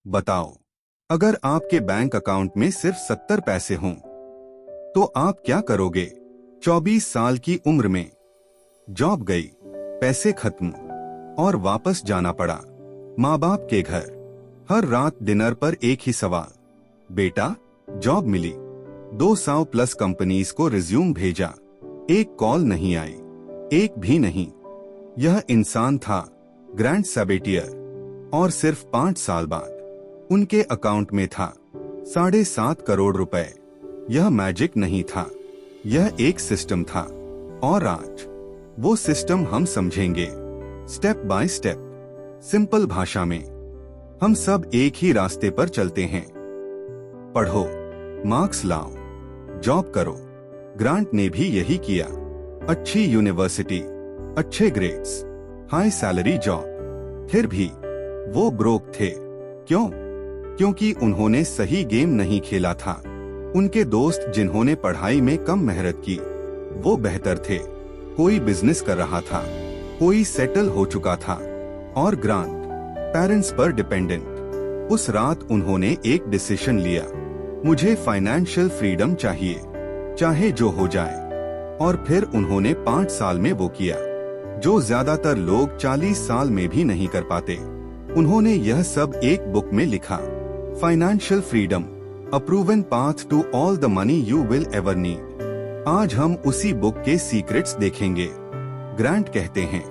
बताओ, अगर आपके बैंक अकाउंट में सिर्फ 70 पैसे हों, तो आप क्या करोगे? 24 साल की उम्र में जॉब गई, पैसे खत्म और वापस जाना पड़ा माँ बाप के घर। हर रात डिनर पर एक ही सवाल, बेटा जॉब मिली। 200 प्लस कंपनीज को रिज्यूम भेजा, एक कॉल नहीं आई, एक भी नहीं। यह इंसान था ग्रैंड सैबेटियर, और सिर्फ 5 साल बाद उनके अकाउंट में था 7.5 करोड़ रुपए। यह मैजिक नहीं था, यह एक सिस्टम था। और आज वो सिस्टम हम समझेंगे स्टेप बाय स्टेप, सिंपल भाषा में। हम सब एक ही रास्ते पर चलते हैं। पढ़ो, मार्क्स लाओ, जॉब करो। ग्रांट ने भी यही किया। अच्छी यूनिवर्सिटी, अच्छे ग्रेड्स, हाई सैलरी जॉब। फिर भी वो ब्रोक थे। क्यों? क्योंकि उन्होंने सही गेम नहीं खेला था। उनके दोस्त जिन्होंने पढ़ाई में कम मेहनत की, वो बेहतर थे। कोई बिजनेस कर रहा था, कोई सेटल हो चुका था, और ग्रांट पेरेंट्स पर डिपेंडेंट। उस रात उन्होंने एक डिसीजन लिया, मुझे फाइनेंशियल फ्रीडम चाहिए, चाहे जो हो जाए। और फिर उन्होंने 5 साल में वो किया जो ज्यादातर लोग 40 साल में भी नहीं कर पाते। उन्होंने यह सब एक बुक में लिखा, financial freedom, a proven path to all the money you will ever need. आज हम उसी बुक के सीक्रेट्स देखेंगे। ग्रांट कहते हैं,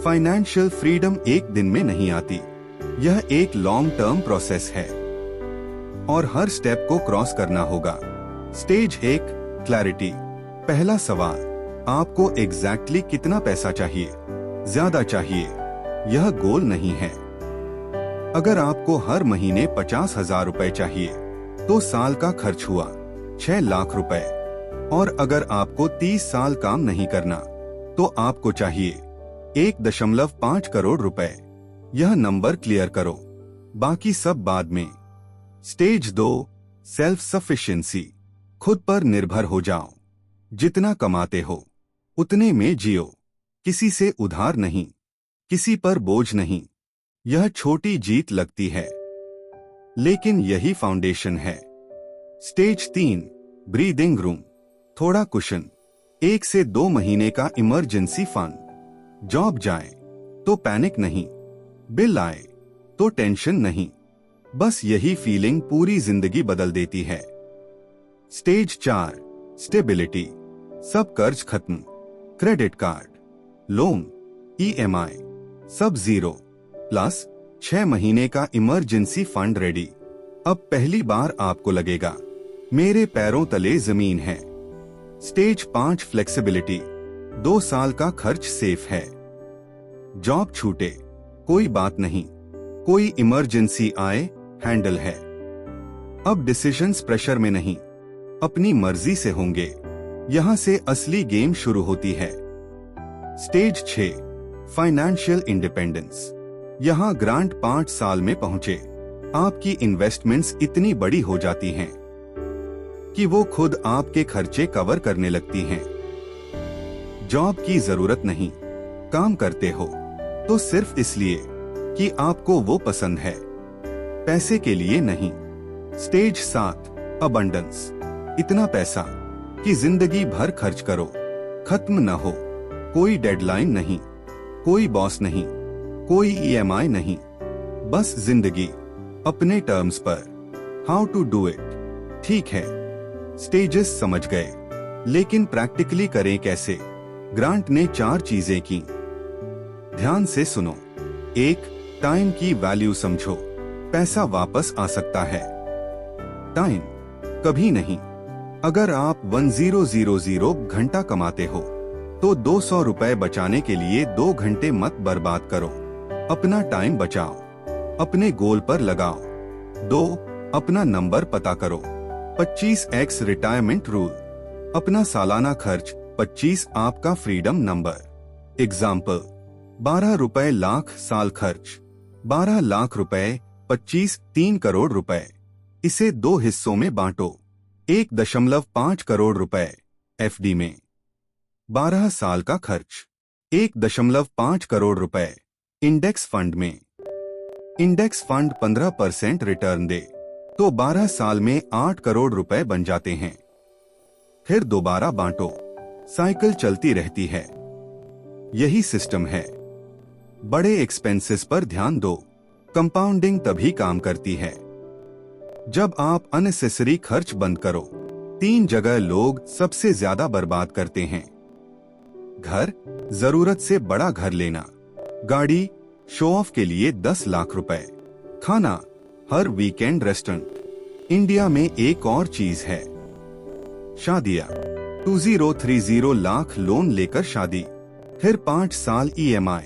फाइनेंशियल फ्रीडम एक दिन में नहीं आती, यह एक लॉन्ग टर्म प्रोसेस है और हर स्टेप को क्रॉस करना होगा। Stage 1, clarity. पहला सवाल, आपको एग्जैक्टली कितना पैसा चाहिए? ज्यादा चाहिए, यह गोल नहीं है। अगर आपको हर महीने 50,000 रुपए चाहिए, तो साल का खर्च हुआ 6 लाख रुपए। और अगर आपको 30 साल काम नहीं करना, तो आपको चाहिए 1.5 करोड़ रुपए। यह नंबर क्लियर करो, बाकी सब बाद में। Stage 2, self sufficiency. खुद पर निर्भर हो जाओ। जितना कमाते हो उतने में जियो, किसी से उधार नहीं, किसी पर बोझ नहीं। यह छोटी जीत लगती है, लेकिन यही फाउंडेशन है। Stage 3, breathing room. थोड़ा कुशन, 1 से 2 महीने का इमरजेंसी फंड। जॉब जाए तो पैनिक नहीं, बिल आए तो टेंशन नहीं। बस यही फीलिंग पूरी जिंदगी बदल देती है। Stage 4, stability. सब कर्ज खत्म, क्रेडिट कार्ड, लोन, EMI सब जीरो, प्लस 6 महीने का इमरजेंसी फंड रेडी। अब पहली बार आपको लगेगा मेरे पैरों तले जमीन है। Stage 5, flexibility. 2 साल का खर्च सेफ है। जॉब छूटे कोई बात नहीं, कोई इमरजेंसी आए हैंडल है। अब डिसीजंस प्रेशर में नहीं, अपनी मर्जी से होंगे। यहां से असली गेम शुरू होती है। Stage 6, financial independence. यहां ग्रांट 5 साल में पहुंचे। आपकी इन्वेस्टमेंट्स इतनी बड़ी हो जाती हैं कि वो खुद आपके खर्चे कवर करने लगती हैं। जॉब की जरूरत नहीं, काम करते हो तो सिर्फ इसलिए कि आपको वो पसंद है, पैसे के लिए नहीं। Stage 7, abundance. इतना पैसा कि जिंदगी भर खर्च करो, खत्म न हो। कोई डेडलाइन नहीं, कोई बॉस नहीं, कोई EMI नहीं, बस जिंदगी अपने टर्म्स पर। How to do it? ठीक है, स्टेजेस समझ गए, लेकिन प्रैक्टिकली करें कैसे? ग्रांट ने 4 चीजें की। ध्यान से सुनो। 1, टाइम की वैल्यू समझो। पैसा वापस आ सकता है, टाइम कभी नहीं। अगर आप 1000 घंटा कमाते हो, तो 200 रुपए बचाने के लिए 2 घंटे मत बर्बाद करो। अपना टाइम बचाओ, अपने गोल पर लगाओ। 2, अपना नंबर पता करो। 25x retirement rule. अपना सालाना खर्च 25 आपका फ्रीडम नंबर। एग्जाम्पल, 12 रुपए लाख साल खर्च, 12 लाख रुपए 25 3 करोड़ रुपए। इसे 2 हिस्सों में बांटो। 1.5 करोड़ रुपए FD में, 12 साल का खर्च। 1.5 करोड़ रुपए इंडेक्स फंड में। इंडेक्स फंड 15% रिटर्न दे तो 12 साल में 8 करोड़ रुपए बन जाते हैं। फिर दोबारा बांटो, साइकिल चलती रहती है। यही सिस्टम है। बड़े एक्सपेंसेस पर ध्यान दो, कंपाउंडिंग तभी काम करती है जब आप अननेसेसरी खर्च बंद करो। 3 जगह लोग सबसे ज्यादा बर्बाद करते हैं। घर, जरूरत से बड़ा घर लेना। गाड़ी, शो ऑफ के लिए 10 लाख रुपए। खाना, हर वीकेंड रेस्टोरेंट। इंडिया में एक और चीज है, शादियां। 2030 लाख लोन लेकर शादी, फिर 5 साल EMI।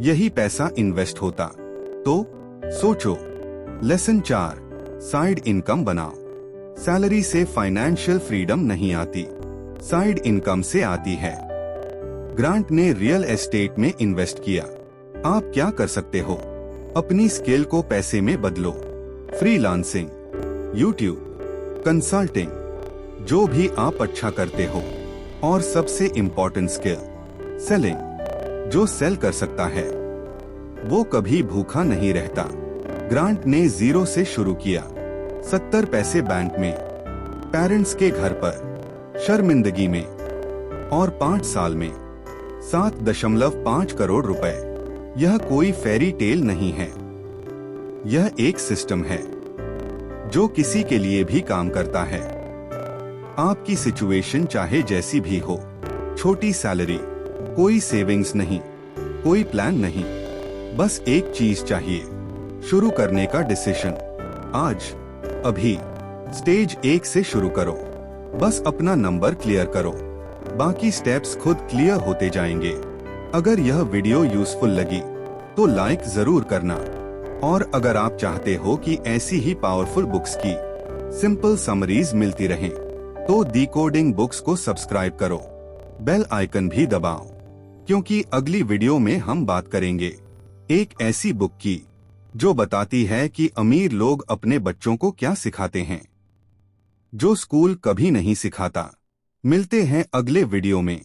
यही पैसा इन्वेस्ट होता तो सोचो। लेसन 4, साइड इनकम बनाओ। सैलरी से फाइनेंशियल फ्रीडम नहीं आती, साइड इनकम से आती है। ग्रांट ने रियल एस्टेट में इन्वेस्ट किया। आप क्या कर सकते हो? अपनी स्किल को पैसे में बदलो। फ्रीलांसिंग, यूट्यूब, कंसल्टिंग, जो भी आप अच्छा करते हो। और सबसे इम्पोर्टेंट स्किल, सेलिंग। जो सेल कर सकता है वो कभी भूखा नहीं रहता। ग्रांट ने 0 से शुरू किया। 70 पैसे बैंक में, पेरेंट्स के घर पर, शर्मिंदगी में, और 5 साल में 7.5 करोड़ रुपए। यह कोई फेरी टेल नहीं है, यह एक सिस्टम है जो किसी के लिए भी काम करता है। आपकी सिचुएशन चाहे जैसी भी हो, छोटी सैलरी, कोई सेविंग्स नहीं, कोई प्लान नहीं, बस एक चीज चाहिए, शुरू करने का डिसीजन। आज, अभी, स्टेज 1 से शुरू करो। बस अपना नंबर क्लियर करो, बाकी स्टेप्स खुद क्लियर होते जाएंगे। अगर यह वीडियो यूजफुल लगी तो लाइक जरूर करना, और अगर आप चाहते हो कि ऐसी ही पावरफुल बुक्स की सिंपल समरीज मिलती रहें, तो डिकोडिंग बुक्स को सब्सक्राइब करो, बेल आइकन भी दबाओ, क्योंकि अगली वीडियो में हम बात करेंगे एक ऐसी बुक की जो बताती है कि अमीर लोग अपने बच्चों को क्या सिखाते हैं, जो स्कूल कभी नहीं सिखाता। मिलते हैं अगले वीडियो में।